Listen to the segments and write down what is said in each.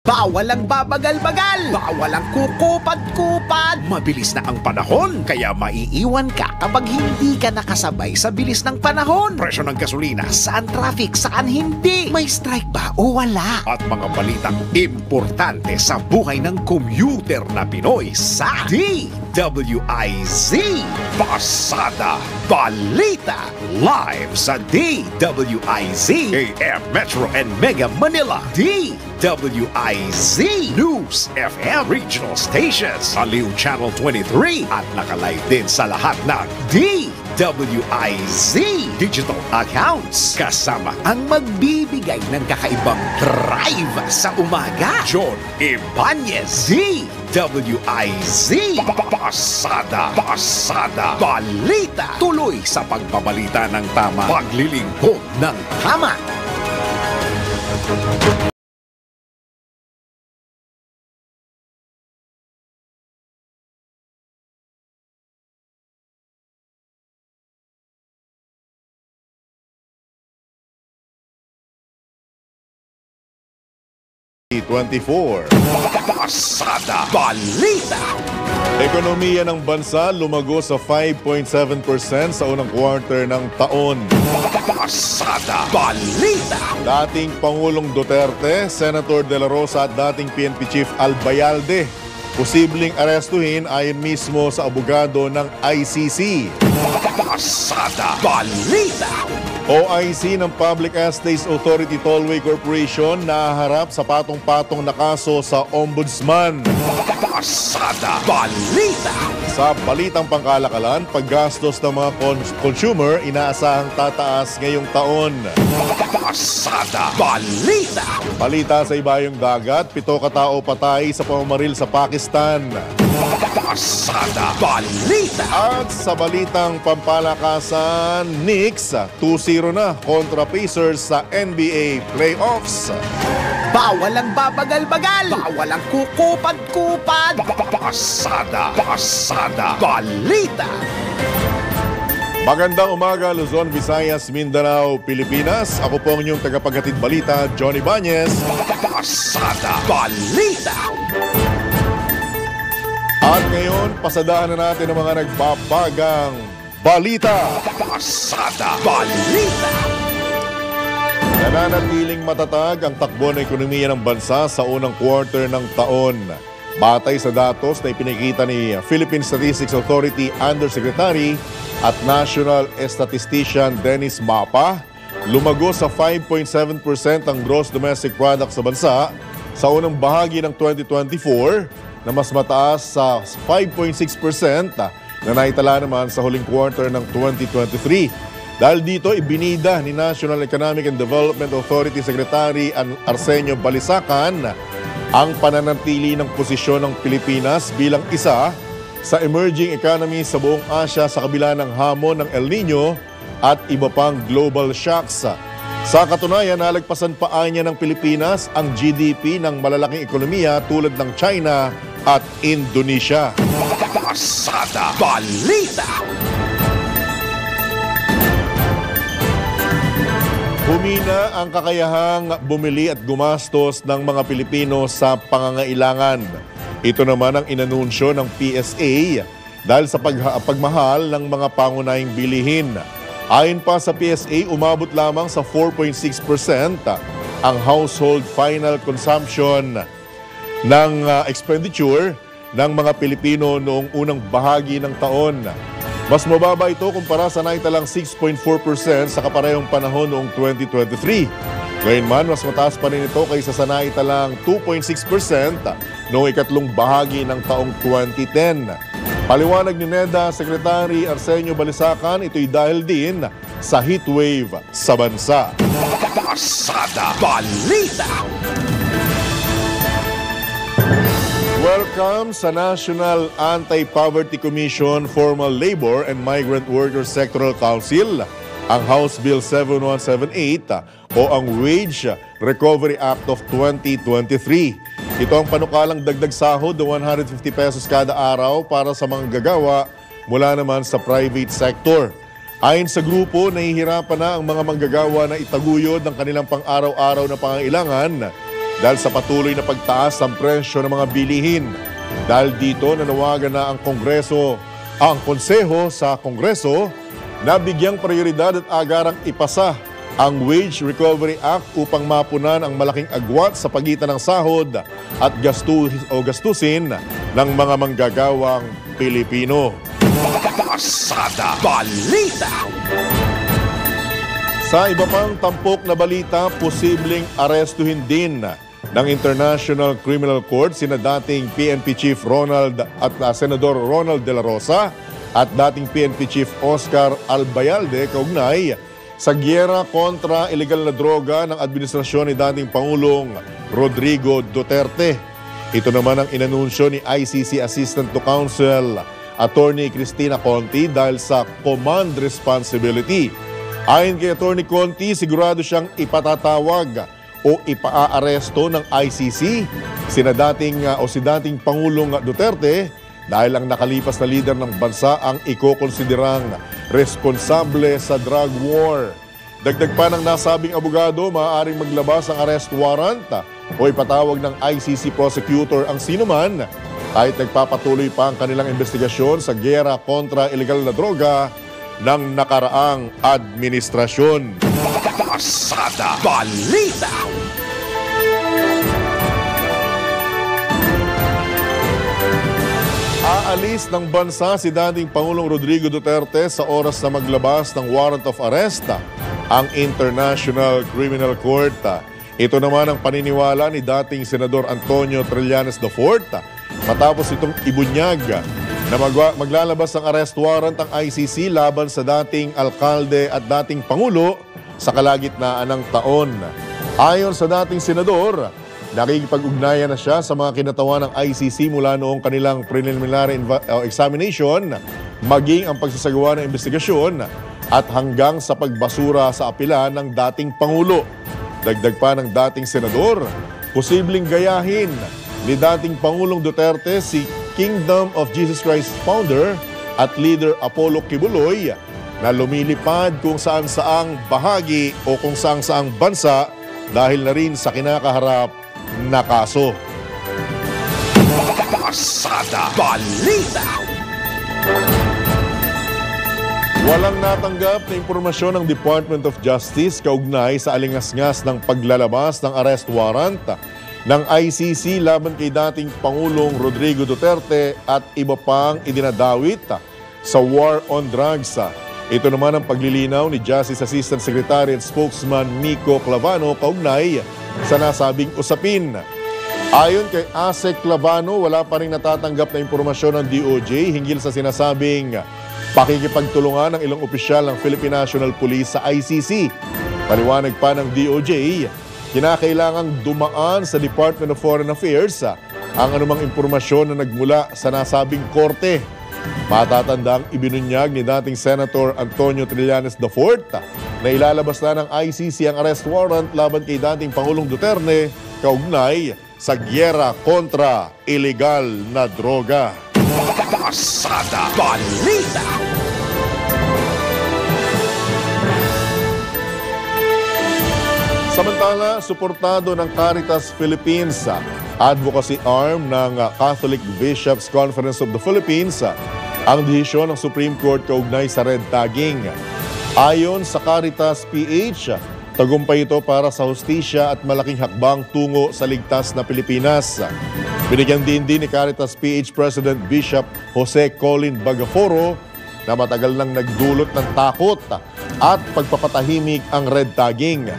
Bawal ang babagal-bagal, bawal ang kukupad-kupad. Mabilis na ang panahon, kaya maiiwan ka kapag hindi ka nakasabay sa bilis ng panahon. Presyo ng gasolina, saan traffic, saan hindi? May strike ba o wala? At mga balitang importante sa buhay ng commuter na Pinoy sa DWIZ Pasada Balita. Live sa DWIZ AM Metro and Mega Manila. DWIZ News FM Regional Stations, Aliw Channel 23 at nakalive din sa lahat ng DWIZ digital accounts. Kasama ang magbibigay ng kakaibang drive sa umaga, John Ibanez. DWIZ Pasada Balita. Tuloy sa pagbabalita ng tama, paglilingkod ng tama. Pasada Balita. Ekonomiya ng bansa lumago sa 5.7% sa unang quarter ng taon. Pasada Balita. Dating Pangulong Duterte, Senator De La Rosa at dating PNP Chief Albayalde posibleng arestuhin ayon mismo sa abogado ng ICC. Pasada Balita. OIC ng Public Estates Authority Tollway Corporation nahaharap sa patong-patong na kaso sa Ombudsman. Pasada Balita. Sa balitang pangkalakalan, paggastos ng mga consumer inaasahang tataas ngayong taon. Pasada Balita. Balita sa ibayong dagat, 7 katao patay sa pamamaril sa Pakistan. Pasada Balita. At sa balitang pampalakasan, Knicks 2-0 na kontra Pacers sa NBA Playoffs. Bawal ang babagal-bagal, bawal ang kukupad-kupad. Pasada Balita. Magandang umaga, Luzon, Visayas, Mindanao, Pilipinas. Ako po ang inyong tagapaghatid balita, Johnny Ibanez. Pasada Balita. At ngayon, pasadahan na natin ang mga nagbabagang balita. Pasada Balita. Nananatiling matatag ang takbo ng ekonomiya ng bansa sa unang quarter ng taon. Batay sa datos na ipinakita ni Philippine Statistics Authority Undersecretary at National Statistician Dennis Mapa, lumago sa 5.7% ang gross domestic product sa bansa sa unang bahagi ng 2024 na mas mataas sa 5.6% na naitala naman sa huling quarter ng 2023. Dahil dito, ibinida ni National Economic and Development Authority Secretary Arsenio Balisacan ang pananatili ng posisyon ng Pilipinas bilang isa sa emerging economy sa buong Asia sa kabila ng hamon ng El Nino at iba pang global shocks. Sa katunayan, nalagpasan pa niya ng Pilipinas ang GDP ng malalaking ekonomiya tulad ng China at Indonesia. Pasada Balita. Humina ang kakayahang bumili at gumastos ng mga Pilipino sa pangangailangan. Ito naman ang inanunsyo ng PSA dahil sa pagmahal ng mga pangunahing bilihin. Ayon pa sa PSA, umabot lamang sa 4.6% ang household final consumption ng expenditure ng mga Pilipino noong unang bahagi ng taon. Mas mababa ito kumpara sa naitalang 6.4% sa kaparehong panahon noong 2023. Gayunman, mas mataas pa rin ito kaysa sa naitalang 2.6% noong ikatlong bahagi ng taong 2010. Paliwanag ni NEDA Secretary Arsenio Balisacan, ito'y dahil din sa heatwave sa bansa. Pasada Balita. Welcome sa National Anti-Poverty Commission Formal Labor and Migrant Workers Sectoral Council, ang House Bill 7178 o ang Wage Recovery Act of 2023. Ito ang panukalang dagdag sahod na 150 pesos kada araw para sa mga gagawa mula naman sa private sector. Ayon sa grupo, nahihirapan na ang mga manggagawa na itaguyod ng kanilang pang-araw-araw na pangangailangan dahil sa patuloy na pagtaas ng presyo ng mga bilihin. Dahil dito nanawagan na ang Konseho sa Kongreso na bigyang prioridad at agarang ipasa ang Wage Recovery Act upang mapunan ang malaking agwat sa pagitan ng sahod at gastusin ng mga manggagawang Pilipino. Pasada Balita. Sa iba pang tampok na balita, posibleng arestuhin din ng International Criminal Court sina dating PNP Chief Senador Ronald De La Rosa at dating PNP Chief Oscar Albayalde kaugnay sa giyera kontra ilegal na droga ng administrasyon ni dating Pangulong Rodrigo Duterte. Ito naman ang inanunsyo ni ICC Assistant to Counsel Attorney Cristina Conti dahil sa command responsibility. Ayon kay Attorney Conti, sigurado siyang ipatatawag o ipaaresto ng ICC si dating Pangulong Duterte dahil ang nakalipas na lider ng bansa ang ikokonsiderang responsable sa drug war. Dagdag pa ng nasabing abogado, maaaring maglabas ang arrest warrant o ipatawag ng ICC prosecutor ang sinuman kahit nagpapatuloy pa ang kanilang investigasyon sa giyera kontra ilegal na droga ng nakaraang administrasyon. Pasada Balita. Aalis ng bansa si dating Pangulong Rodrigo Duterte sa oras na maglabas ng warrant of arrest ang International Criminal Court. Ito naman ang paniniwala ni dating Senador Antonio Trillanes IV matapos itong ibunyag na maglalabas ng arrest warrant ang ICC laban sa dating alkalde at dating Pangulo sa kalagitnaan ng taon. Ayon sa dating senador, nakikipag-ugnayan na siya sa mga kinatawan ng ICC mula noong kanilang preliminary examination, maging ang pagsasagawa ng investigasyon at hanggang sa pagbasura sa apela ng dating Pangulo. Dagdag pa ng dating senador, posibleng gayahin ni dating Pangulong Duterte si Kingdom of Jesus Christ founder at leader Apollo Kibuloy na lumilipad kung saan-saang bahagi o kung saan-saang bansa dahil na rin sa kinakaharap na kaso. Pasada Balita. Walang natanggap na impormasyon ng Department of Justice kaugnay sa alingasngas ng paglalabas ng arrest warrant ng ICC laban kay dating Pangulong Rodrigo Duterte at iba pang idinadawit sa war on drugs. Ito naman ang paglilinaw ni Justice Assistant Secretary and Spokesman Miko Clavano kaugnay sa nasabing usapin. Ayon kay ASEC Clavano, wala pa rin natatanggap na impormasyon ng DOJ hinggil sa sinasabing pakikipagtulungan ng ilang opisyal ng Philippine National Police sa ICC. Paliwanag pa ng DOJ, kinakailangang dumaan sa Department of Foreign Affairs ang anumang impormasyon na nagmula sa nasabing korte. Matatandang ibinunyag ni dating Senator Antonio Trillanes IV na ilalabas na ng ICC ang arrest warrant laban kay dating Pangulong Duterte kaugnay sa giyera kontra ilegal na droga. Pasada Balita. Samantala, suportado ng Caritas Philippines, advocacy arm ng Catholic Bishops Conference of the Philippines, ang desisyon ng Supreme Court kaugnay sa red tagging. Ayon sa Caritas PH, tagumpay ito para sa hustisya at malaking hakbang tungo sa ligtas na Pilipinas. Binigyan din ni Caritas PH President Bishop Jose Colin Bagaforo na matagal nang nagdulot ng takot at pagpapatahimik ang red tagging.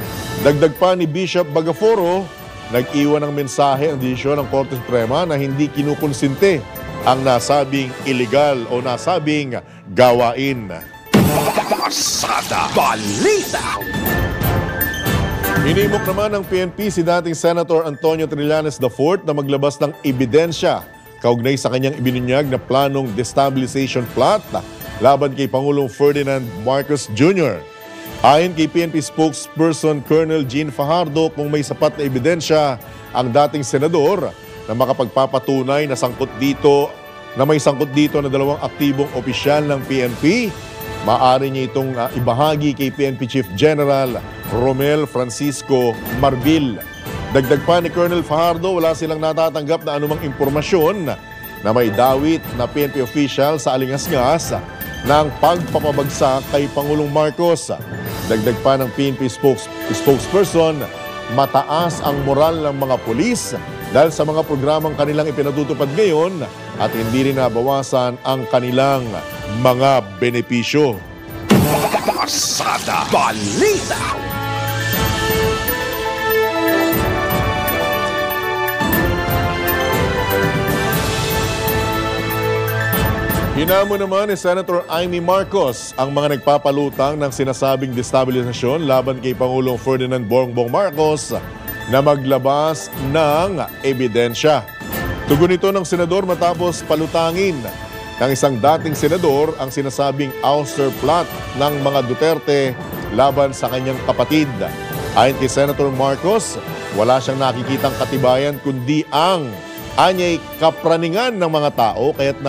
Dagdag pa ni Bishop Bagaforo, nag-iwan ng mensahe ang desisyon ng Korte Suprema na hindi kinukonsinte ang nasabing illegal o nasabing gawain. Pasada Balita. Hinimok naman ng PNP si dating Senator Antonio Trillanes IV na maglabas ng ebidensya kaugnay sa kanyang ibinunyag na planong destabilization plot laban kay Pangulong Ferdinand Marcos Jr. Ayon kay PNP spokesperson Colonel Jean Fajardo, kung may sapat na ebidensya ang dating senador na makapagpapatunay na may sangkot dito na dalawang aktibong opisyal ng PNP, maaari niya itong ibahagi kay PNP Chief General Romel Francisco Marbil. Dagdag pa ni Colonel Fajardo, wala silang natatanggap na anumang impormasyon na may dawit na PNP official sa alingas-ngas ng pagpapabagsak kay Pangulong Marcos. Dagdag pa ng PNP spokesperson, mataas ang moral ng mga pulis dahil sa mga programang kanilang ipinatutupad ngayon at hindi rin nabawasan ang kanilang mga benepisyo. Pasada Balita. Hinamo naman ni Senator Amy Marcos ang mga nagpapalutang ng sinasabing destabilisasyon laban kay Pangulong Ferdinand Bongbong Marcos na maglabas ng ebidensya. Tugon ito ng senador matapos palutangin ng isang dating senador ang sinasabing ouster plot ng mga Duterte laban sa kanyang kapatid. Ayon kay Senator Marcos, wala siyang nakikitang katibayan kundi ang anyay kapraningan ng mga tao kaya't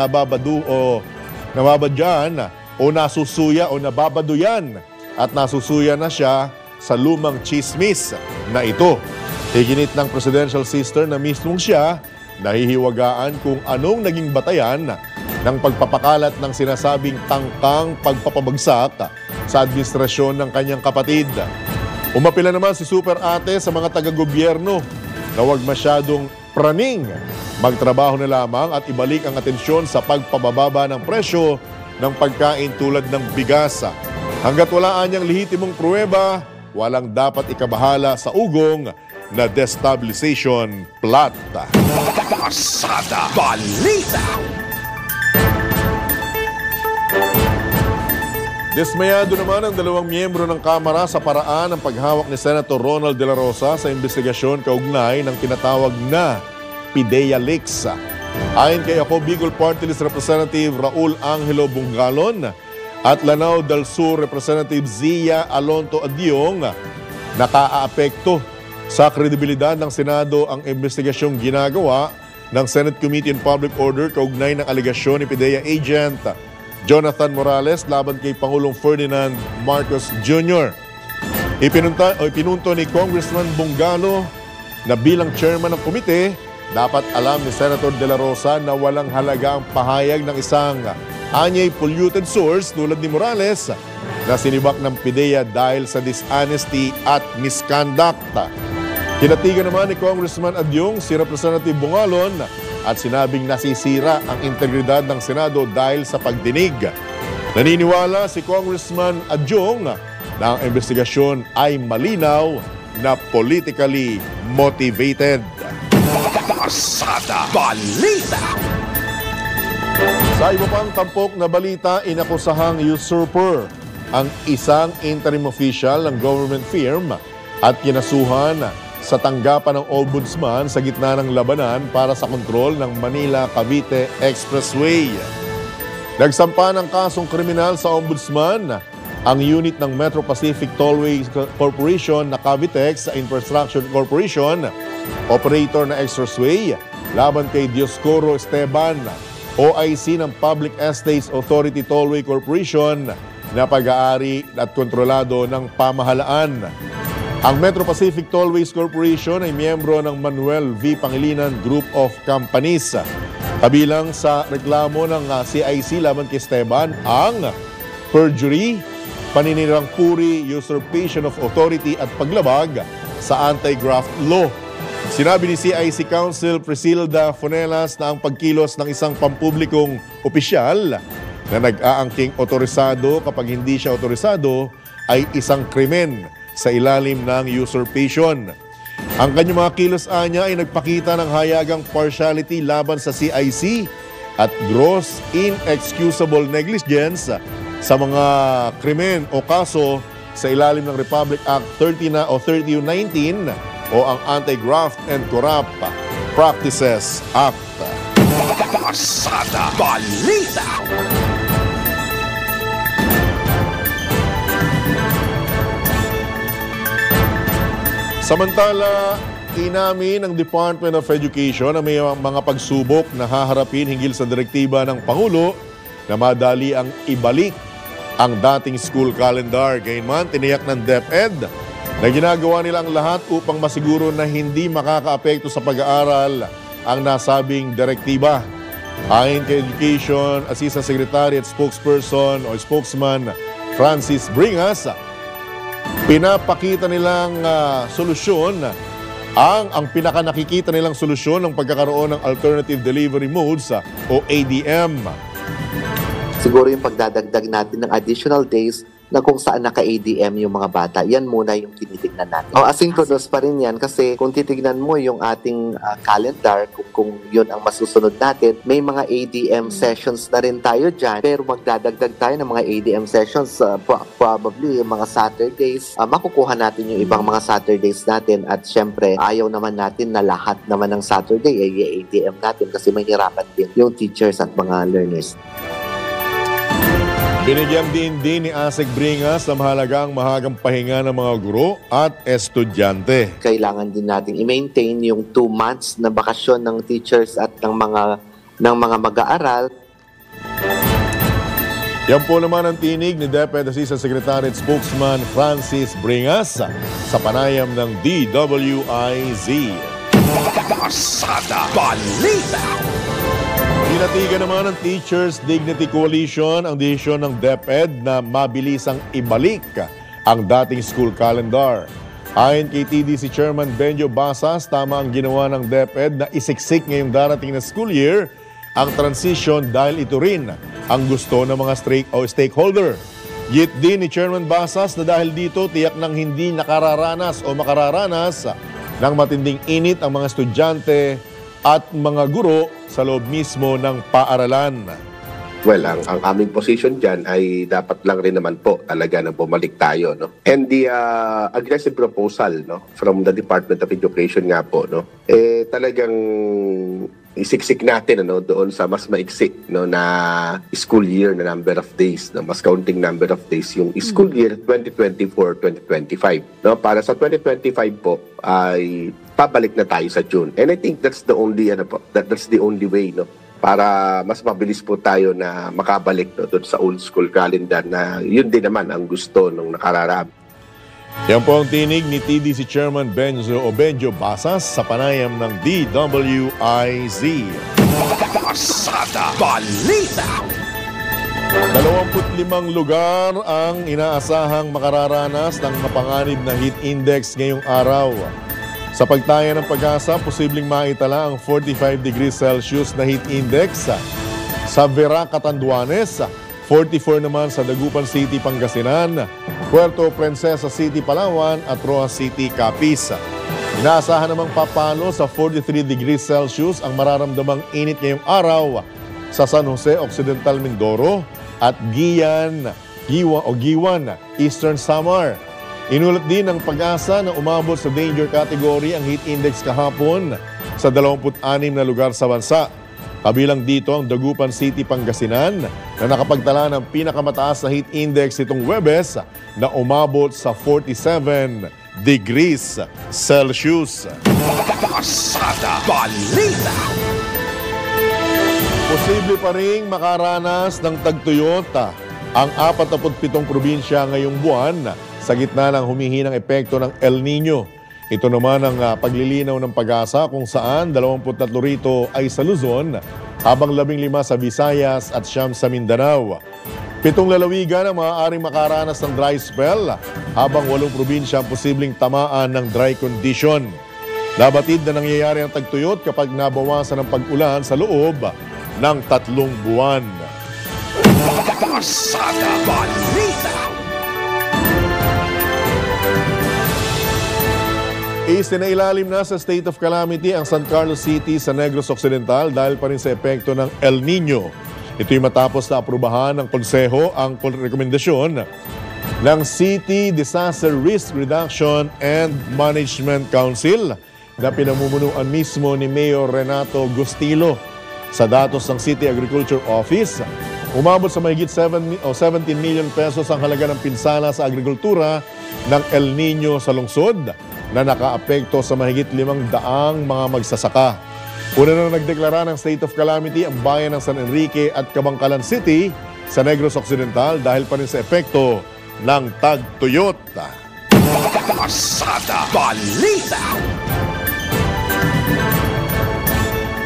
nababadyan o nasusuya o nababaduyan at nasusuya na siya sa lumang chismis na ito. Higinit ng presidential sister na mismong siya nahihiwagaan kung anong naging batayan ng pagpapakalat ng sinasabing tangkang pagpapabagsak sa administrasyon ng kanyang kapatid. Umapila naman si Super Ate sa mga taga-gobyerno na huwag masyadong praning, magtrabaho na lamang at ibalik ang atensyon sa pagpababa ng presyo ng pagkain tulad ng bigas. Hanggat wala anyang lehitimong pruweba, walang dapat ikabahala sa ugong na destabilization plot. Pasada Balita. Dismayado naman ang dalawang miyembro ng Kamara sa paraan ng paghawak ni Senator Ronald De La Rosa sa investigasyon kaugnay ng tinatawag na PIDEA Leaks. Ayon kay Ako Bicol Party List Representative Raul Angelo Bungalon at Lanao del Sur Representative Zia Alonto Adyong, nakaaapekto sa kredibilidad ng Senado ang investigasyong ginagawa ng Senate Committee on Public Order kaugnay ng alegasyon ni PIDEA agent Jonathan Morales laban kay Pangulong Ferdinand Marcos Jr. Ipinunto ni Congressman Bungalo na bilang chairman ng komite, dapat alam ni Senator De La Rosa na walang halaga ang pahayag ng isang anyay polluted source tulad ni Morales na sinibak ng PIDEA dahil sa dishonesty at misconduct. Kinatigan naman ni Congressman Adyong si Representative Bungalon at sinabing nasisira ang integridad ng Senado dahil sa pagdinig. Naniniwala si Congressman Adyong na ang investigasyon ay malinaw na politically motivated. Pasada Balita. Sa iba pang tampok na balita, inakusahang usurper ang isang interim official ng government firm at kinasuhan sa tanggapan ng ombudsman sa gitna ng labanan para sa kontrol ng Manila-Cavite Expressway. Nagsampa ng kasong kriminal sa ombudsman ang unit ng Metro Pacific Tollway Corporation na Cavitex Infrastructure Corporation, operator na Expressway, laban kay Dioscoro Esteban, OIC ng Public Estates Authority Tollway Corporation na pag-aari at kontrolado ng pamahalaan. Ang Metro Pacific Tollways Corporation ay miyembro ng Manuel V. Pangilinan Group of Companies. Kabilang sa reklamo ng CIC laban kay Esteban ang perjury, paninirang puri, usurpation of authority at paglabag sa anti-graft law. Sinabi ni CIC Counsel Priscilda Fonelas na ang pagkilos ng isang pampublikong opisyal na nag-aangking otorisado kapag hindi siya otorisado ay isang krimen sa ilalim ng usurpation. Ang kanyang mga kilos anya ay nagpakita ng hayagang partiality laban sa CIC at gross inexcusable negligence sa mga krimen o kaso sa ilalim ng Republic Act 3019 o ang Anti-Graft and Corrupt Practices Act. Pasada Balita. Samantala, inamin ng Department of Education na may mga pagsubok na haharapin hinggil sa direktiba ng Pangulo na madali ang ibalik ang dating school calendar. Gayunman, tiniyak ng DepEd na ginagawa nilang lahat upang masiguro na hindi makakaapekto sa pag-aaral ang nasabing direktiba. Ayon kay Education Assistant Secretary at Spokesperson o Spokesman Francis Bringas, pinapakita nilang solusyon ang pinaka nakikita nilang solusyon ng pagkakaroon ng Alternative Delivery Modes o ADM. Siguro yung pagdadagdag natin ng additional days na kung saan naka-ADM yung mga bata, yan muna yung tinitignan natin. Asynchronous pa rin yan kasi kung titignan mo yung ating calendar, kung yun ang masusunod natin, may mga ADM sessions na rin tayo dyan, pero magdadagdag tayo ng mga ADM sessions, probably yung mga Saturdays, makukuha natin yung ibang mga Saturdays natin at syempre, ayaw naman natin na lahat naman ng Saturday ay ADM natin kasi may hirapan din yung teachers at mga learners. Binigyang din ni Asek Bringas na mahalagang mahagang pahinga ng mga guro at estudyante. Kailangan din natin i-maintain yung 2 months na bakasyon ng teachers at ng mga mag-aaral. Yan po naman ang tinig ni DepEd Assistant Secretary at Spokesman Francis Bringas sa panayam ng DWIZ. Pasada Balita! Pinatigan naman ng Teachers Dignity Coalition ang desisyon ng DepEd na mabilisang ibalik ang dating school calendar. Ayon kay TDC Chairman Benjo Basas, tama ang ginawa ng DepEd na isiksik ngayong darating na school year ang transition dahil ito rin ang gusto ng mga stakeholder. Yit din ni Chairman Basas na dahil dito tiyak nang hindi nakararanas o makararanas ng matinding init ang mga estudyante at mga guro sa loob mismo ng paaralan. Well, ang aming position dyan ay dapat lang rin naman po talaga na bumalik tayo, no? And the aggressive proposal, no, from the Department of Education nga po, no, talagang isiksik natin doon sa mas maiksi, no, na school year na number of days, no, mas counting number of days yung school year 2024-2025, no? Para sa 2025 po ay pabalik na tayo sa June. And I think that's the only that's the only way, no, para mas mabilis po tayo na makabalik, no, doon sa old school calendar na yun din naman ang gusto nung nakararami. Yan po ang tinig ni TDC Chairman Benjo Basas sa panayam ng DWIZ. Pasada Balita! 25 lugar ang inaasahang makararanas ng mapanganib na heat index ngayong araw. Sa pagtaya ng Pag-asa, posibleng maitala ang 45 degrees Celsius na heat index sa Vera, Catanduanes, 44 naman sa Dagupan City, Pangasinan, Puerto Princesa City, Palawan at Roa City, Capiz. Inaasahan namang papalo sa 43 degrees Celsius ang mararamdamang init ngayong araw sa San Jose, Occidental Mindoro at Giwan, Eastern Samar. Inulat din ng Pag-asa na umabot sa danger category ang heat index kahapon sa 26 na lugar sa bansa. Kabilang dito ang Dagupan City, Pangasinan na nakapagtala ng pinakamataas na heat index itong Huwebes na umabot sa 47 degrees Celsius. Pasada Balita! Posible pa ring makaranas ng tagtuyot ang 47 probinsya ngayong buwan sa gitna ng humihinang epekto ng El Nino. Ito naman ang paglilinaw ng Pag-asa kung saan 23 rito ay sa Luzon, habang 15 sa Visayas at 9 sa Mindanao. 7 lalawigan ang maaaring makaranas ng dry spell, habang 8 probinsya ang posibleng tamaan ng dry condition. Nabatid na nangyayari ang tagtuyot kapag nabawasan ng pag-ulan sa loob ng 3 buwan. Pasada Balita! Isinailalim na sa state of calamity ang San Carlos City sa Negros Occidental dahil pa rin sa epekto ng El Nino. Ito'y matapos na aprubahan ng konseho ang rekomendasyon ng City Disaster Risk Reduction and Management Council na pinamumunuan mismo ni Mayor Renato Gustilo. Sa datos ng City Agriculture Office, umabot sa mahigit 17 million pesos ang halaga ng pinsala sa agrikultura ng El Nino sa lungsod na nakaapekto sa mahigit 500 mga magsasaka. Una na nagdeklara ng state of calamity ang bayan ng San Enrique at Cabangcalan City sa Negros Occidental dahil pa rin sa epekto ng tagtuyot. Pasada Balita.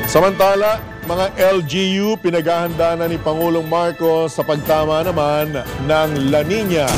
Samantala, mga LGU pinaghahanda na ni Pangulong Marcos sa pagtama naman ng La Nina.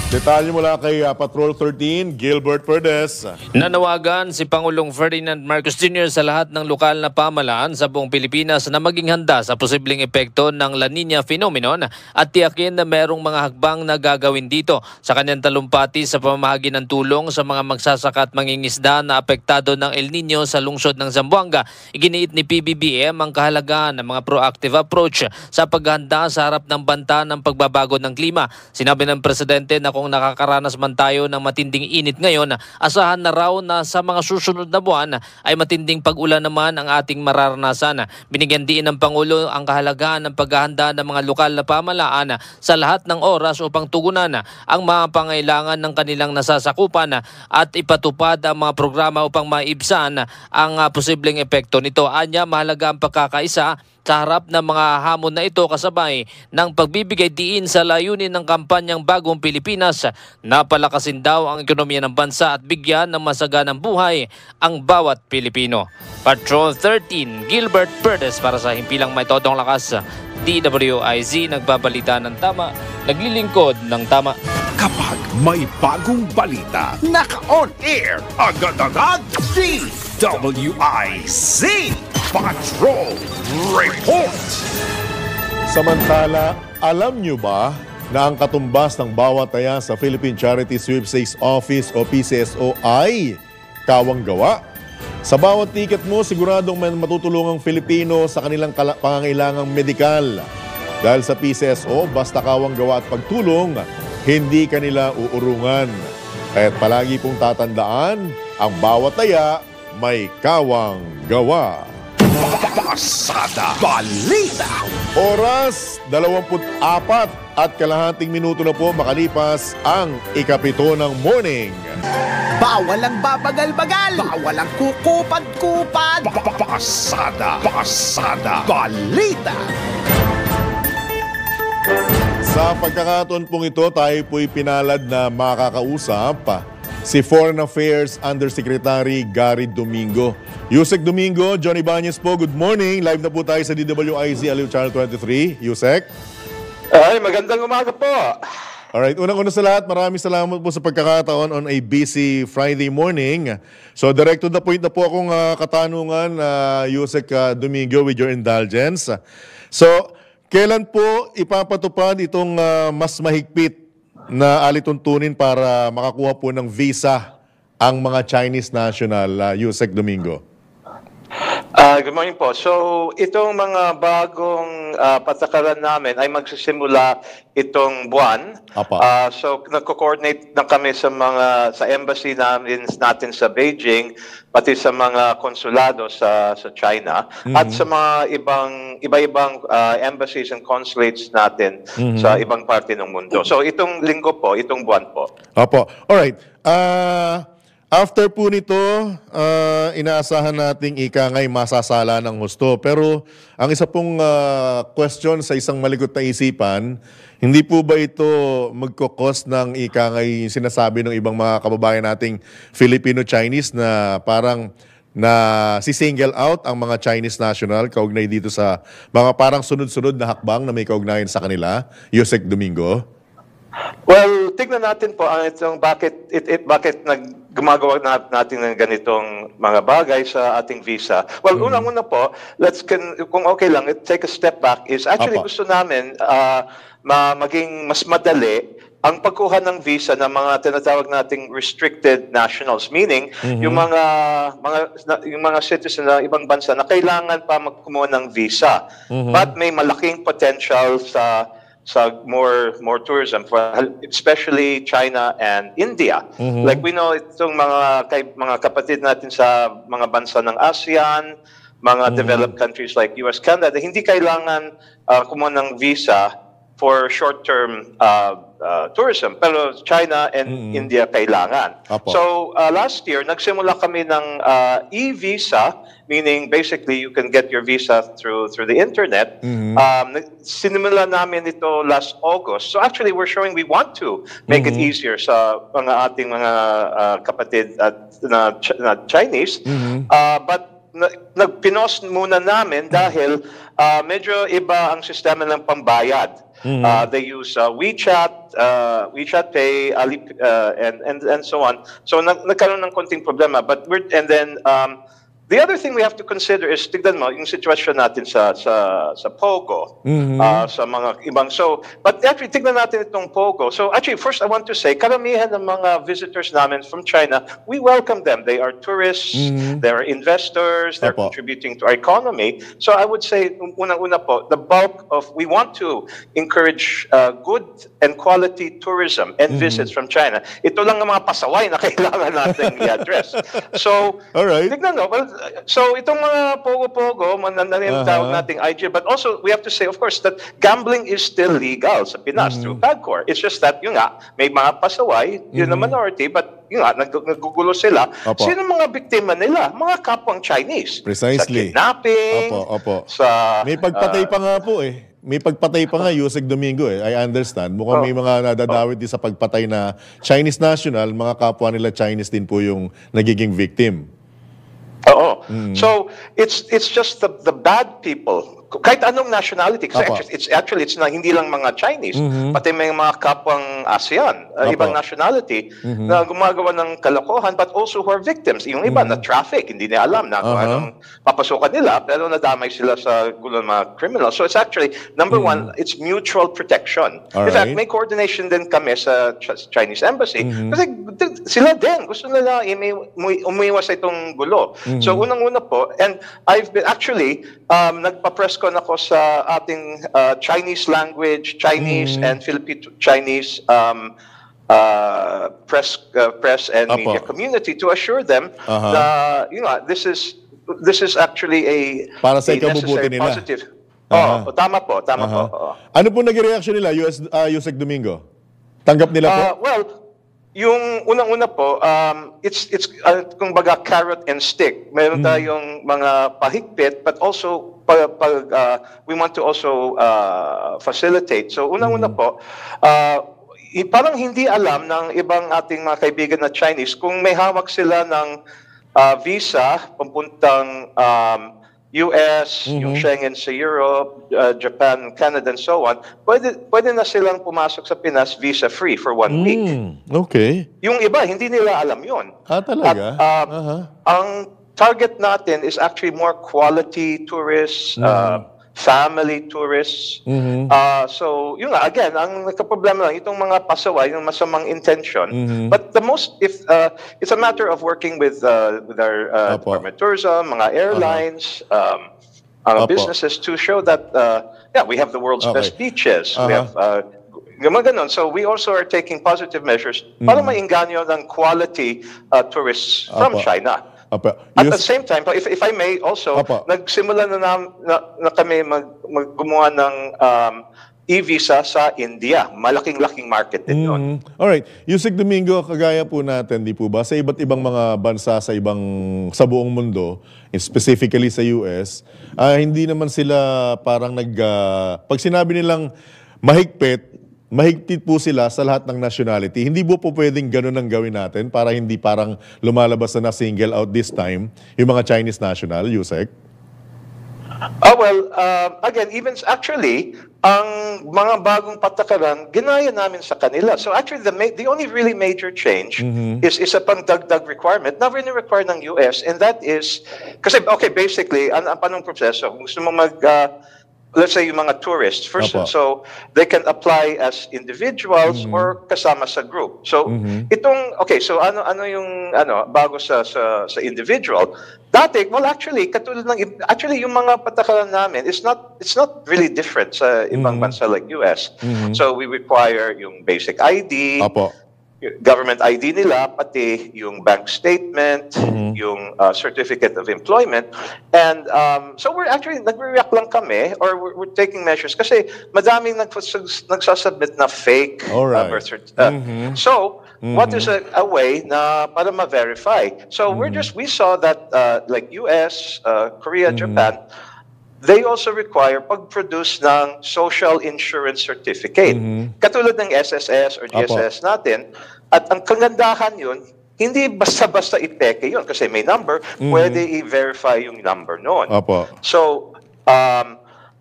Detalye mula kay Patrol 13, Gilbert Perdes. Nanawagan si Pangulong Ferdinand Marcos Jr. sa lahat ng lokal na pamahalaan sa buong Pilipinas na maging handa sa posibleng epekto ng La Nina phenomenon at tiyakin na merong mga hakbang na gagawin dito. Sa kanyang talumpati sa pamamahagi ng tulong sa mga magsasaka at mangingisda na apektado ng El Nino sa lungsod ng Zamboanga, iginiit ni PBBM ang kahalagahan ng mga proactive approach sa paghahanda sa harap ng banta ng pagbabago ng klima. Sinabi ng Presidente na kung nakakaranas man tayo ng matinding init ngayon, asahan na raw na sa mga susunod na buwan ay matinding pag-ulan naman ang ating mararanasan. Binigyan din ng Pangulo ang kahalagahan ng paghahanda ng mga lokal na pamahalaan sa lahat ng oras upang tugunan ang mga pangailangan ng kanilang nasasakupan at ipatupad ang mga programa upang maibsan ang posibleng epekto nito. Anya, mahalaga ang pagkakaisa sa harap ng mga hamon na ito kasabay ng pagbibigay diin sa layunin ng kampanyang Bagong Pilipinas na palakasin daw ang ekonomiya ng bansa at bigyan ng masaganang buhay ang bawat Pilipino. Patrol 13, Gilbert Perdes para sa Himpilang May Todong Lakas. DWIZ, nagbabalita ng tama, naglilingkod ng tama. Kapag may bagong balita, naka-on air, agad-agad, DWIZ Patrol Report. Samantala, alam nyo ba na ang katumbas ng bawat taya sa Philippine Charity Sweepstakes Office o PCSO ay kawang gawa? Sa bawat ticket mo, siguradong may matutulungang Filipino sa kanilang pangangailangang medikal. Dahil sa PCSO, basta kawang gawa at pagtulong, hindi kanila uurungan. Kaya't palagi pong tatandaan, ang bawat taya may kawang gawa. Pasada Balita. Oras, 24 at kalahating minuto na po makalipas ang ikapito ng morning. Bawal ang babagal-bagal. Bawal ang kukupad-kupad. Pasada Balita. Sa pagkakataon pong ito, tayo po'y pinalad na makakausap si Foreign Affairs Undersecretary Gary Domingo. Yusek Domingo, Johnny Banyes po, good morning. Live na po tayo sa DWIZ Aliw Channel 23. Yusek? Ay, magandang umaga po. Alright, unang-una sa lahat, maraming salamat po sa pagkakataon on a busy Friday morning. So, direct to the point na po akong katanungan, Yusek Domingo, with your indulgence. So, kailan po ipapatupad itong mas mahigpit na alituntunin para makakuha po ng visa ang mga Chinese national, Yusek Domingo? Good morning po. So, itong mga bagong patakaran namin ay magsisimula itong buwan. So, nagko-coordinate na kami sa embassy natin sa Beijing, pati sa mga konsulado sa China, at sa mga iba-ibang embassies and consulates natin sa ibang parte ng mundo. So, itong linggo po, itong buwan po. Opo. Alright. After po nito, inaasahan nating ikangay masasala ng husto. Pero ang isa pong question sa isang malikot na isipan, hindi po ba ito magkukos ng ikangay sinasabi ng ibang mga kababayan nating Filipino-Chinese na parang si single out ang mga Chinese national kaugnay dito sa mga parang sunod-sunod na hakbang na may kaugnayan sa kanila? Yusek Domingo? Well, tignan natin po itong bakit gumagawa natin ng ganitong mga bagay sa ating visa. Well, unang-una po, kung okay lang, take a step back, is actually gusto namin maging mas madali ang pagkuha ng visa ng mga tinatawag nating restricted nationals, meaning yung mga citizen ng ibang bansa na kailangan pa magkumuha ng visa, but may malaking potential sa more tourism, especially China and India. Like we know, itong mga kapatid natin sa mga bansa ng ASEAN, mga developed countries like US, Canada, hindi kailangan kumuha ng visa for short-term tourism, pero China and India kailangan. Apo. So last year, nagsimula kami ng e-visa, meaning basically you can get your visa through the internet. Sinimula namin ito last August. So actually, we're showing we want to make it easier sa mga ating mga kapatid at na Chinese. But nagpinos muna namin dahil medyo iba ang sistema ng pambayad. They use WeChat, WeChat Pay, and so on. So nagkaroon ng konting problema. The other thing we have to consider is, tignan mo, yung sitwasyon natin sa Pogo, sa mga ibang. But actually, tignan natin itong Pogo. So actually, first I want to say, karamihan ng mga visitors namin from China, we welcome them. They are tourists, they are investors, they're contributing to our economy. So I would say, unang-una po, the bulk of, we want to encourage good and quality tourism and visits from China. Ito lang ang mga pasaway na kailangan natin i-address. So, alright. tignan mo, so itong mga pogo-pogo, tawag nating IG, but also we have to say, of course, that gambling is still legal sa Pinas through PAGCOR. It's just that, yun nga, may mga pasaway, yun na minority, but yun nga, nagugulo sila. Sino mga biktima nila? Mga kapwang Chinese. Precisely. Sa kidnapping, sa... May pagpatay pa nga po eh. May pagpatay pa nga, Yusek Domingo eh. I understand. Mukhang may mga nadadawit din sa pagpatay na Chinese national, mga kapwa nila Chinese din po yung nagiging victim. Oo. So it's just the bad people, kahit anong nationality, kasi it's na hindi lang mga Chinese, pati may mga kapwang ASEAN, ibang nationality na gumagawa ng kalokohan, but also who are victims. Yung iba na traffic, hindi nila alam na kung anong papasukan nila, pero nadamay sila sa gulo ng mga criminals. So it's actually, number one, it's mutual protection. In fact, may coordination din kami sa Chinese Embassy, kasi sila din, gusto nila umiwas sa itong gulo. So unang-una po, and I've been actually, nagpa-press con ako sa ating Chinese language, Chinese and Filipino Chinese press and media community to assure them that this is actually a para sa necessary nila. Positive. Tama po. Ano po naging reaction nila, Yusek Domingo? Tanggap nila po? Well, yung unang-una po, it's kung baga carrot and stick. Meron tayong mga pahigpit, but also we want to also facilitate. So unang-una po, parang hindi alam ng ibang ating mga kaibigan na Chinese kung may hawak sila ng visa papuntang US, yung Schengen sa Europe, Japan, Canada, and so on, pwede na silang pumasok sa Pinas visa-free for 1 week. Okay. Yung iba, hindi nila alam yun. Talaga? At, ang target natin is actually more quality tourists, family tourists. So, yun nga, again, ang nagka-problema lang, itong mga pasaway, yung masamang intention. But the most, it's a matter of working with our Department of Tourism, mga airlines, businesses to show that, we have the world's best beaches. We have, ganun. So we also are taking positive measures para mainganyo ng quality tourists from China. At the same time, if I may also, nagsimula na kami gumawa ng e-visa sa India. Malaking-laking market din yun. Alright. Yusek Domingo, kagaya po natin, di po ba, sa iba't ibang mga bansa sa buong mundo, specifically sa US, hindi naman sila parang pag sinabi nilang mahigpit po sila sa lahat ng nationality. Hindi po pwedeng ganun ang gawin natin para hindi parang lumalabas na single out this time yung mga Chinese national, Yusek? Again, even actually, ang mga bagong patakaran, ginaya namin sa kanila. So actually, the only really major change is a pang-dagdag requirement na require ng US, and that is, kasi, basically, ang panong proseso, kung gusto mo let's say yung mga tourists first, so they can apply as individuals or kasama sa group. So so ano yung bago sa individual? Dati, actually yung mga patakaran namin it's not really different sa ibang bansa like US. So we require yung basic ID. government ID nila, pati yung bank statement, yung certificate of employment. And so we're actually, nagre-react lang kami, or we're taking measures kasi madaming nagsasubmit na fake Alright. birth certificate. So, what is a way na para ma-verify? So we saw that like US, Korea, Japan, they also require pag-produce ng social insurance certificate. Katulad ng SSS or GSS natin. At ang kagandahan yun, hindi basta-basta ipeke yun kasi may number, pwede i-verify yung number noon. Apo. So,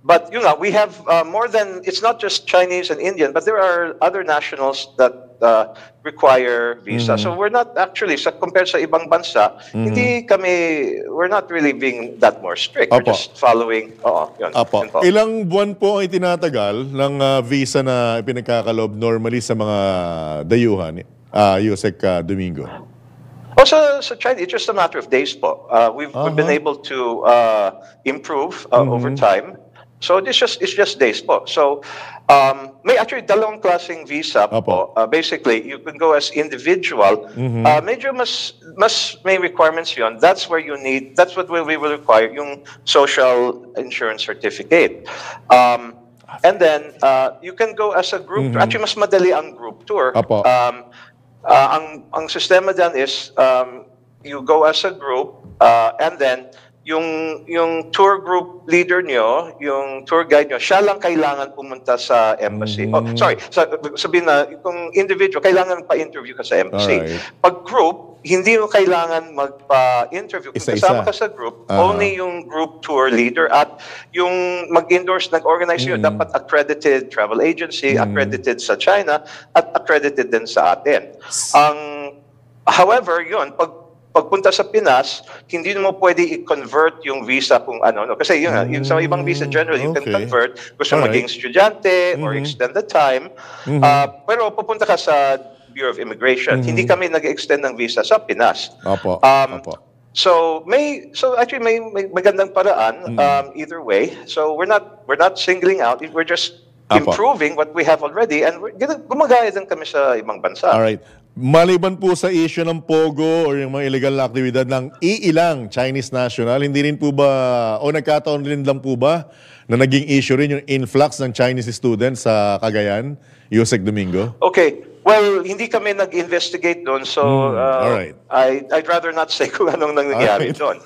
but you know, we have more than, it's not just Chinese and Indian, but there are other nationals that require visa. So we're not actually, compared sa ibang bansa, we're not really being that more strict. We're Apo. just following, yun. Apo. Yun po. Ilang buwan po ay tinatagal ng visa na pinagkakalob normally sa mga dayuhan, Yusek Domingo? So China, it's just a matter of days po. We've been able to improve over time. So it's just days po. So may actually dalawang klaseng visa po. Basically, you can go as individual. Medyo mas may requirements yun. That's what we will require, yung social insurance certificate. And then you can go as a group. Actually, mas madali ang group tour. Apo. Ang sistema dyan is you go as a group and then yung tour group leader nyo, yung tour guide nyo, siya lang kailangan pumunta sa embassy. Sabihin na, kung individual, kailangan pa-interview ka sa embassy. Alright. Pag group, hindi mo kailangan magpa-interview. Kung kasama ka sa group, only yung group tour leader at yung mag-endorse, nag-organize yun, dapat accredited travel agency, accredited sa China, at accredited din sa atin. However, yun, pagpunta sa Pinas, hindi mo pwede i-convert yung visa kung ano. No? Kasi yung sa ibang visa generally, you can convert. Gusto maging estudyante or extend the time. Pero pupunta ka sa Bureau of Immigration. Hindi kami nag-extend ng visa sa Pinas. Apo. So actually may magandang paraan either way. So we're not singling out. We're just improving what we have already and gumagaya din kami sa ibang bansa. Alright. Maliban po sa issue ng POGO or yung mga illegal na aktibidad ng iilang Chinese national, hindi rin po ba, o nagkataon rin lang po ba, na naging issue rin yung influx ng Chinese students sa Cagayan, Yusek Domingo? Okay. Well, hindi kami nag-investigate doon, so alright. I'd rather not say kung anong nangyari doon.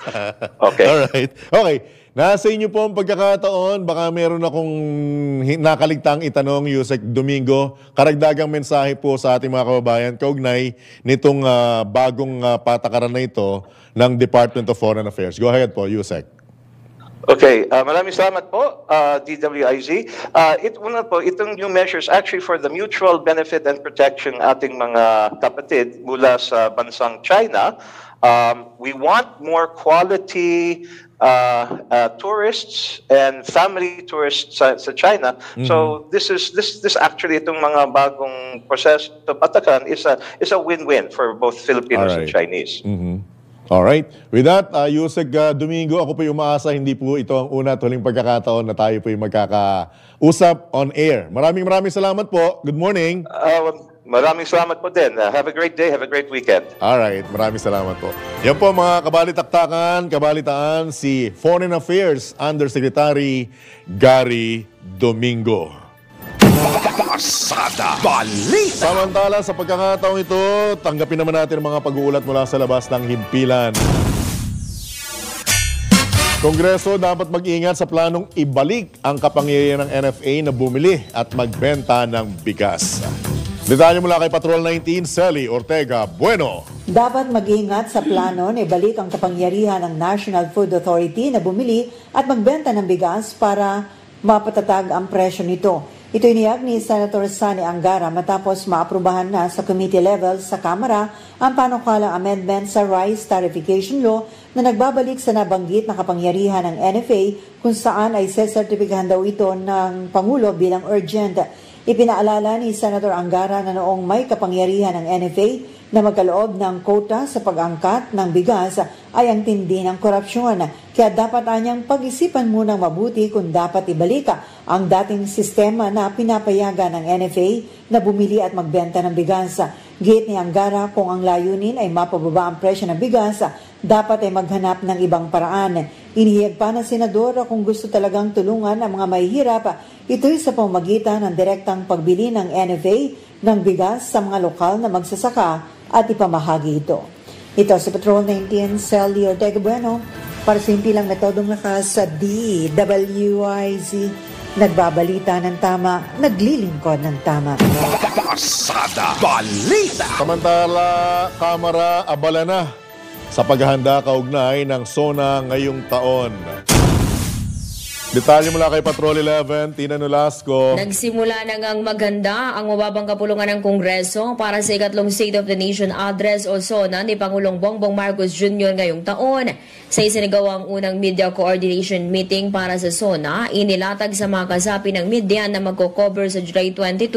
Okay. Alright. Okay. Nasa inyo po ang pagkakataon. Baka meron akong nakaligtang itanong, Yusek Domingo. Karagdagang mensahe po sa ating mga kababayan kaugnay nitong bagong patakaran na ito ng Department of Foreign Affairs. Go ahead po, Yusek. Okay, maraming salamat po, DWIZ. Itong new measures actually for the mutual benefit and protection ating mga kapatid mula sa bansang China. We want more quality tourists and family tourists sa China. So this actually itong mga bagong proseso patakan is a win-win for both Filipinos and Chinese. Alright. With that, Yusek Domingo, ako po yung umaasa, hindi po ito ang una at huling pagkakataon na tayo po yung magkakausap on air. Maraming salamat po. Good morning. Maraming salamat po din. Have a great day, have a great weekend. Alright, maraming salamat po. Yan po mga kabalitaan, si Foreign Affairs Undersecretary Gary Domingo. Pasada Balita. Samantala sa pagkakataong ito, tanggapin naman natin ang mga pag-uulat mula sa labas ng himpilan. Kongreso dapat mag-ingat sa planong ibalik ang kapangyarihan ng NFA na bumili at magbenta ng bigas. Detalye mula kay Patrol 19, Sally Ortega Bueno. Dapat mag-ingat sa plano na ibalik ang kapangyarihan ng National Food Authority na bumili at magbenta ng bigas para mapatatag ang presyo nito. Ito iniyag ni Senator Sani Angara matapos maaprubahan na sa committee level sa Kamara ang panukalang amendment sa Rice Tarification Law na nagbabalik sa nabanggit na kapangyarihan ng NFA kung saan ay sesertipikahan daw ito ng Pangulo bilang urgent. Ipinaalala ni Senator Angara na noong may kapangyarihan ng NFA na magkaloob ng quota sa pag-angkat ng bigas ay ang tindi ng korupsyon. Kaya dapat anyang pag-isipan munang mabuti kung dapat ibalik ang dating sistema na pinapayagan ng NFA na bumili at magbenta ng bigas. Giit ni Angara, kung ang layunin ay mapababa ang presyo ng bigas, dapat ay maghanap ng ibang paraan. Inihiyag pa ng senador kung gusto talagang tulungan ang mga mahihirap, ito'y sa pamamagitan ng direktang pagbili ng NFA ng bigas sa mga lokal na magsasaka at ipamahagi ito. Ito si Patrol 19, Celly Ortega Bueno, para sa himpilang metodong lakas sa DWIZ. Nagbabalita ng tama, naglilingkod ng tama. Pasada Balita. Samantala, Kamara abala na sa paghahanda kaugnay ng SONA ngayong taon. Detalye mula kay Patrol 11, Tina Nolasco. Nagsimula na ngang maganda ang mababang kapulungan ng Kongreso para sa ikatlong State of the Nation Address o SONA ni Pangulong Bongbong Marcos Jr. ngayong taon. Sa isinagawang unang media coordination meeting para sa SONA, inilatag sa mga kasapi ng media na magko-cover sa July 22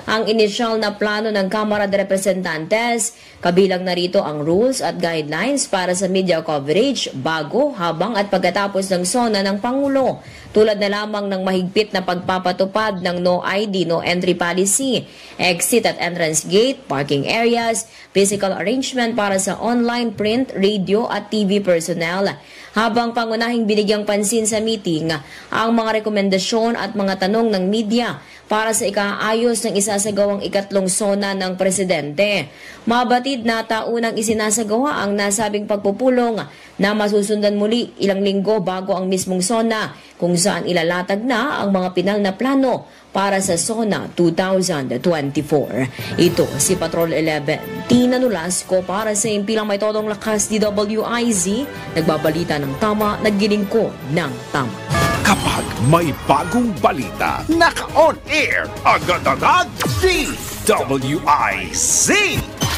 ang inisyal na plano ng Kamara de Representantes. Kabilang narito ang rules at guidelines para sa media coverage bago, habang at pagkatapos ng SONA ng Pangulo. Tulad na lamang ng mahigpit na pagpapatupad ng no ID, no entry policy, exit at entrance gate, parking areas, physical arrangement para sa online, print, radio at TV personnel. Habang pangunahing binigyang pansin sa meeting ang mga rekomendasyon at mga tanong ng media para sa ikaayos ng isasagawang ikatlong SONA ng Presidente. Mabatid na taunang isinasagawa ang nasabing pagpupulong na masusundan muli ilang linggo bago ang mismong SONA, kung saan ilalatag na ang mga pinal na plano para sa SONA 2024. Ito si Patrol 11, Tina Nolasco, para sa impilang may todong lakas DWIZ, nagbabalita ng tama, naglilingkod ng tama. Kapag may bagong balita, naka-on air, agad-agad, DWIZ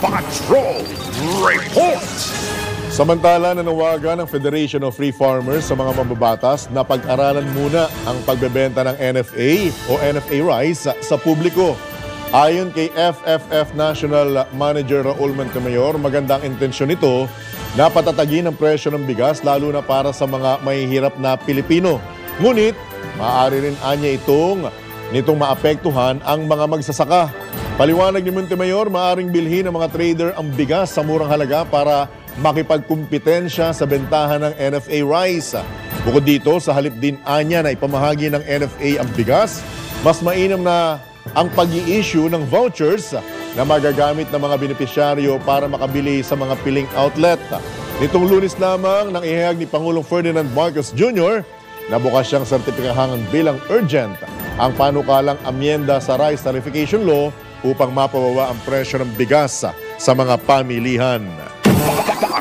Patrol Report. Samantala, nanawagan ng Federation of Free Farmers sa mga mambabatas na pag-aralan muna ang pagbebenta ng NFA o NFA rice sa publiko. Ayon kay FFF National Manager Raul Montemayor, magandang intensyon nito na patatagin ang presyo ng bigas lalo na para sa mga mahihirap na Pilipino. Ngunit, maaari rin anya nitong maapektuhan ang mga magsasaka. Paliwanag ni Montemayor, maaring bilhin ng mga trader ang bigas sa murang halaga para makipagkumpetensya sa bentahan ng NFA rice. Bukod dito, sa halip din anya na ipamahagi ng NFA ang bigas, mas mainam na ang pag-i-issue ng vouchers na magagamit ng mga benepisyaryo para makabili sa mga piling outlet. Nitong Lunes lamang nang ihayag ni Pangulong Ferdinand Marcos Jr. na bukas siyang sertipikahan bilang urgent ang panukalang amyenda sa Rice Tarification Law upang mapababa ang presyo ng bigas sa mga pamilihan.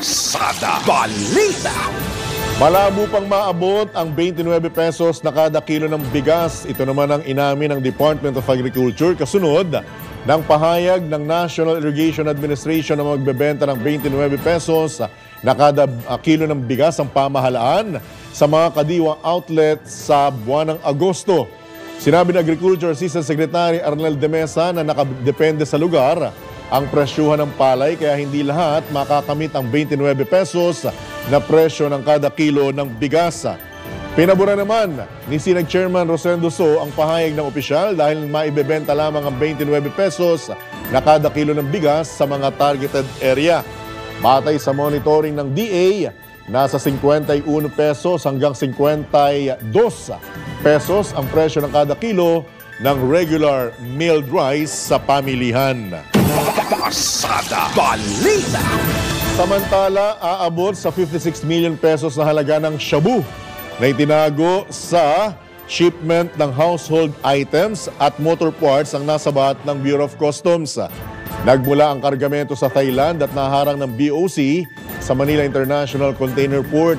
Pasada Balita. Malabo pang maabot ang 29 pesos na kada kilo ng bigas. Ito naman ang inamin ng Department of Agriculture kasunod ng pahayag ng National Irrigation Administration na magbebenta ng 29 pesos na kada kilo ng bigas ang pamahalaan sa mga kadiwang outlet sa buwan ng Agosto. Sinabi ng Agriculture Assistant Secretary Arnel de Mesa na nakadepende sa lugar ang presyuhan ng palay, kaya hindi lahat makakamit ang 29 pesos na presyo ng kada kilo ng bigas. Pinabura naman ni Sinag Chairman Rosendo So ang pahayag ng opisyal dahil maibebenta lamang ang 29 pesos na kada kilo ng bigas sa mga targeted area. Batay sa monitoring ng DA, nasa 51 pesos hanggang 52 pesos ang presyo ng kada kilo ng regular milled rice sa pamilihan. Pasada Balita. Samantala, aabot sa 56 million pesos na halaga ng shabu na itinago sa shipment ng household items at motor parts ang nasabat ng Bureau of Customs. Nagmula ang kargamento sa Thailand at naharang ng BOC sa Manila International Container Port.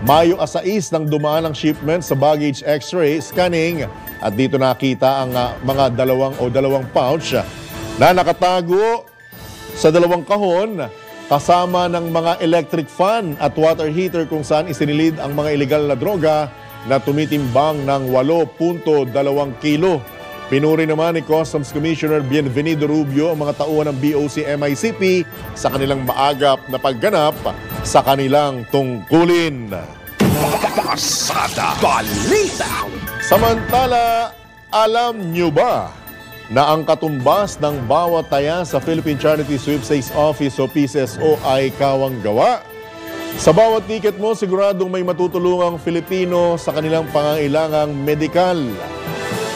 Mayo 6 nang dumaan ang shipment sa baggage x-ray scanning at dito nakita ang mga dalawang pouch na nakatago sa dalawang kahon kasama ng mga electric fan at water heater kung saan isinilid ang mga ilegal na droga na tumitimbang ng 8.2 kilo. Pinuri naman ni Customs Commissioner Bienvenido Rubio ang mga tauhan ng BOC MICP sa kanilang maagap na pagganap sa kanilang tungkulin. Pasada Balita. Samantala, alam nyo ba na ang katumbas ng bawat taya sa Philippine Charity Sweepstakes Office o PCSO ay kawang gawa. Sa bawat ticket mo, siguradong may matutulungang Filipino sa kanilang pangangailangang medikal.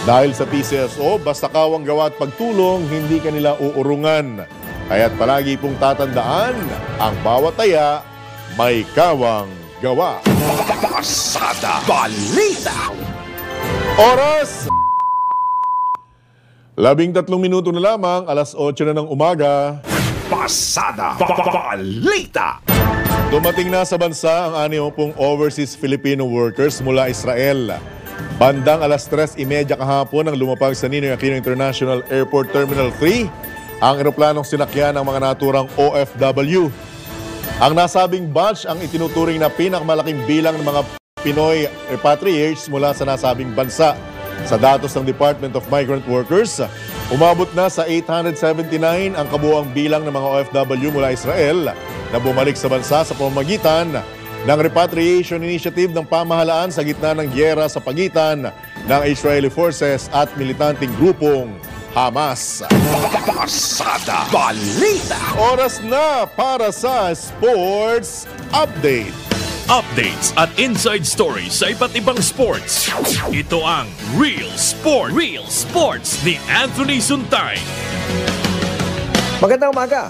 Dahil sa PCSO, basta kawang gawa at pagtulong, hindi kanila uurungan. Kaya't palagi pong tatandaan, ang bawat taya may kawang gawa. Pasada Balita. Oras! 13 minuto na lamang, alas 8 na ng umaga. Pasada Balita. Dumating na sa bansa ang 60 overseas Filipino workers mula Israel. Bandang alas 3:30 kahapon ang lumapag sa Ninoy Aquino International Airport Terminal 3 ang eroplanong sinakyan ng mga naturang OFW. Ang nasabing batch ang itinuturing na pinakamalaking bilang ng mga Pinoy repatriates mula sa nasabing bansa. Sa datos ng Department of Migrant Workers, umabot na sa 879 ang kabuuang bilang ng mga OFW mula Israel na bumalik sa bansa sa pamamagitan ng repatriation initiative ng pamahalaan sa gitna ng gyera sa pagitan ng Israeli forces at militanteng grupong Hamas. Pasada Balita. Oras na para sa Sports Update. Updates at inside stories sa iba't ibang sports. Ito ang Real Sports ni Anthony Suntay. Magandang umaga.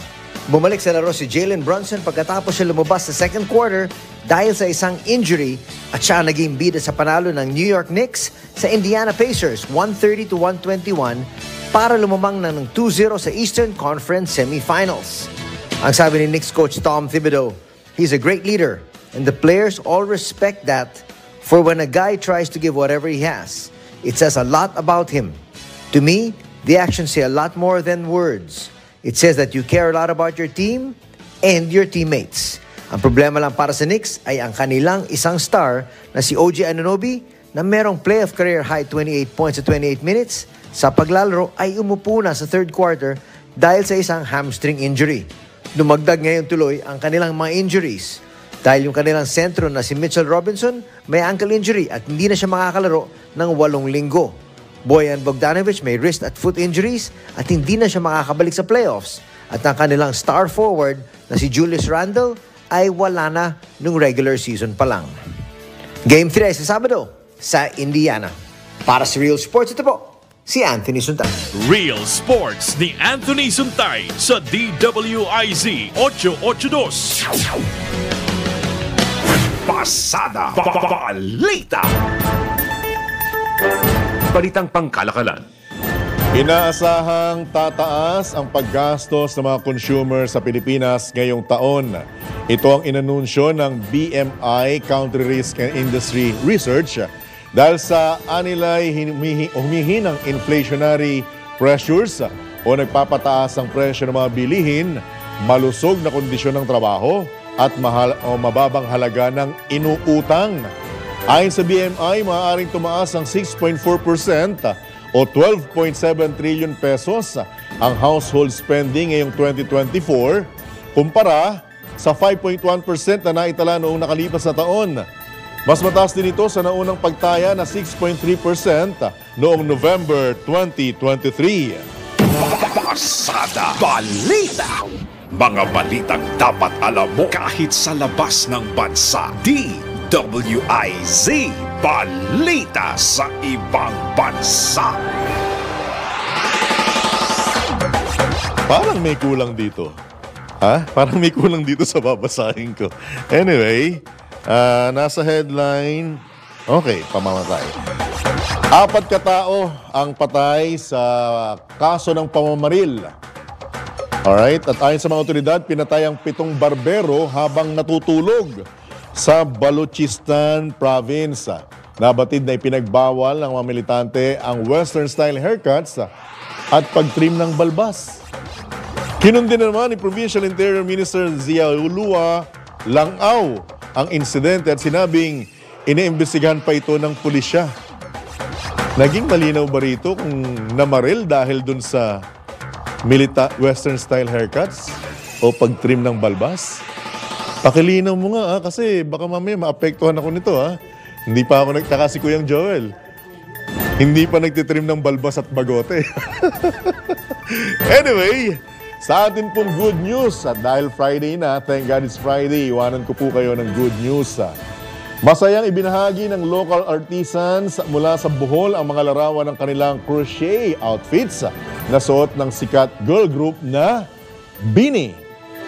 Bumalik sa laro si Jalen Brunson pagkatapos siya lumabas sa second quarter dahil sa isang injury at siya naging bida sa panalo ng New York Knicks sa Indiana Pacers 130-121 para lumamang ng 2-0 sa Eastern Conference Semifinals. Ang sabi ni Knicks coach Tom Thibodeau, he's a great leader. And the players all respect that, for when a guy tries to give whatever he has, it says a lot about him. To me, the actions say a lot more than words. It says that you care a lot about your team and your teammates. Ang problema lang para sa Knicks ay ang kanilang isang star na si OG Anunoby na merong playoff career high 28 points sa 28 minutes sa paglalaro ay umupo na sa third quarter dahil sa isang hamstring injury. Dumagdag ngayon tuloy ang kanilang mga injuries. Dahil yung kanilang sentro na si Mitchell Robinson may ankle injury at hindi na siya makakalaro ng 8 linggo. Bojan Bogdanovic may wrist at foot injuries at hindi na siya makakabalik sa playoffs. At ang kanilang star forward na si Julius Randle ay wala na nung regular season pa lang. Game 3 sa Sabado sa Indiana. Para sa Real Sports, ito po si Anthony Suntay. Real Sports ni Anthony Suntay sa DWIZ 882. Pasada Balita. Balitang pangkalakalan. Inaasahang tataas ang paggastos ng mga consumer sa Pilipinas ngayong taon. Ito ang inanunsyo ng BMI Country Risk and Industry Research dahil sa anilay humihinang inflationary pressures o nagpapataas ang presyo ng mga bilihin, malusog na kondisyon ng trabaho at mababang halaga ng inuutang. Ayon sa BMI, maaaring tumaas ang 6.4% o 12.7 trillion pesos ang household spending ngayong 2024 kumpara sa 5.1% na naitala noong nakalipas na taon. Mas mataas din ito sa naunang pagtaya na 6.3% noong November 2023. Pasada Balita. Mga balitang dapat alam mo kahit sa labas ng bansa. DWIZ Balita sa ibang bansa. Parang may kulang dito. Parang may kulang dito sa babasahin ko. Anyway, nasa headline, okay, pamamatay. 4 katao ang patay sa kaso ng pamamaril. Alright, at ayon sa mga otoridad, pinatay ang 7 barbero habang natutulog sa Balochistan Province. Nabatid na ipinagbawal ng mga militante ang western-style haircuts at pagtrim ng balbas. Kinundin naman ni Provincial Interior Minister Ziaulua Langaw ang insidente at sinabing iniimbestigahan pa ito ng pulisya. Naging malinaw ba rito kung namaril dahil dun sa western-style haircuts o pag-trim ng balbas? Pakilinaw mo nga kasi baka mamaya maapektuhan ako nito. Hindi pa ako nagtaka si Kuyang Joel. Hindi pa nagtitrim ng balbas at bagote. Anyway, sa atin pong good news, at dahil Friday na, thank God it's Friday, iwanan ko po kayo ng good news. Masayang ibinahagi ng local artisans mula sa Bohol ang mga larawan ng kanilang crochet outfits na suot ng sikat girl group na Bini.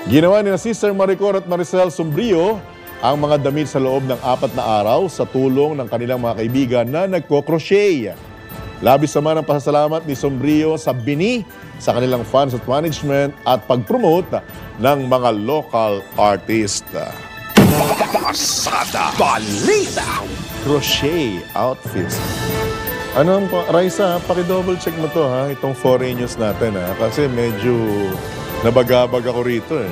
Ginawa ni Sister Maricor at Maricel Sombrio ang mga damit sa loob ng 4 na araw sa tulong ng kanilang mga kaibigan na nagko-crochet. Labis naman ang pasasalamat ni Sombrio sa Bini sa kanilang fans at management at pag-promote ng mga local artist. Pasada Balita. Crochet outfits. Ano po, Raisa, paki-double check mo to ha, itong foreign news natin ha, kasi medyo nabagabag ako rito eh.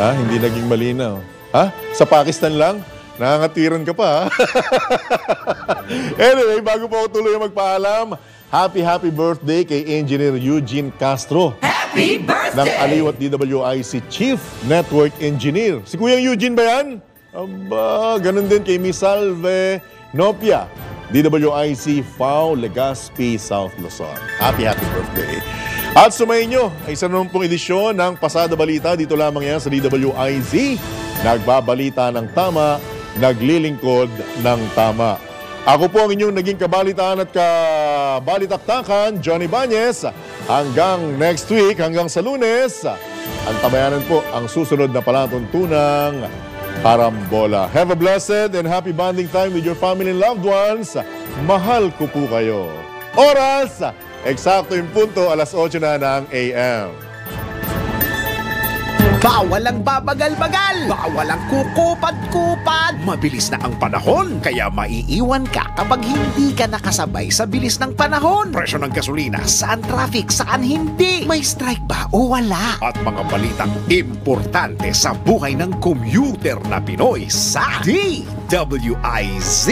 Ha, hindi naging malinaw. Ha? Sa Pakistan lang? Nangangatiran ka pa ha? Anyway, bago po ako tuloy magpaalam, happy birthday kay Engineer Eugene Castro. Happy birthday! Ng Aliwat DWIC Chief Network Engineer. Si Kuyang Eugene ba yan? Aba, ganun din kay Miss Salve Nopia, DWIC FAO Legazpi, South Luzon. Happy birthday. At sumayin nyo, ay isa naman pong edisyon ng Pasada Balita. Dito lamang yan sa DWIZ. Nagbabalita ng tama, naglilingkod ng tama. Ako po ang inyong naging kabalitaan at kabalitaktakan, Johnny Bañez. Hanggang next week, hanggang sa Lunes, ang tabayanan po ang susunod na palatuntunang Karambola. Have a blessed and happy bonding time with your family and loved ones. Mahal ko po kayo. Oras, eksakto yung punto, 8:00 na ng AM. Bawal ang babagal-bagal, bawal ang kukupad-kupad. Mabilis na ang panahon, kaya maiiwan ka kapag hindi ka nakasabay sa bilis ng panahon. Presyo ng gasolina, saan traffic, saan hindi? May strike ba o wala? At mga balitang importante sa buhay ng commuter na Pinoy sa DWIZ.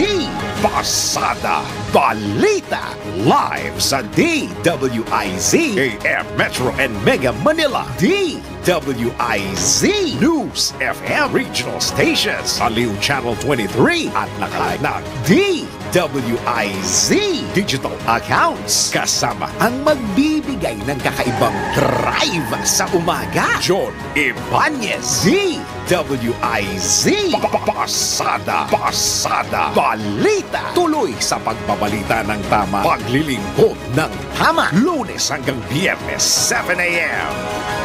Pasada Balita, live sa DWIZ, AM Metro and Mega Manila. DWIZ News FM Regional Stations, Aliw Channel 23 at nakalag DWIZ Digital Accounts. Kasama ang magbibigay ng kakaibang drive sa umaga, John Ibanez. DWIZ Pasada Balita. Tuloy sa pagbabalita ng tama, paglilingkod ng tama, Lunes hanggang Biyernes 7 AM.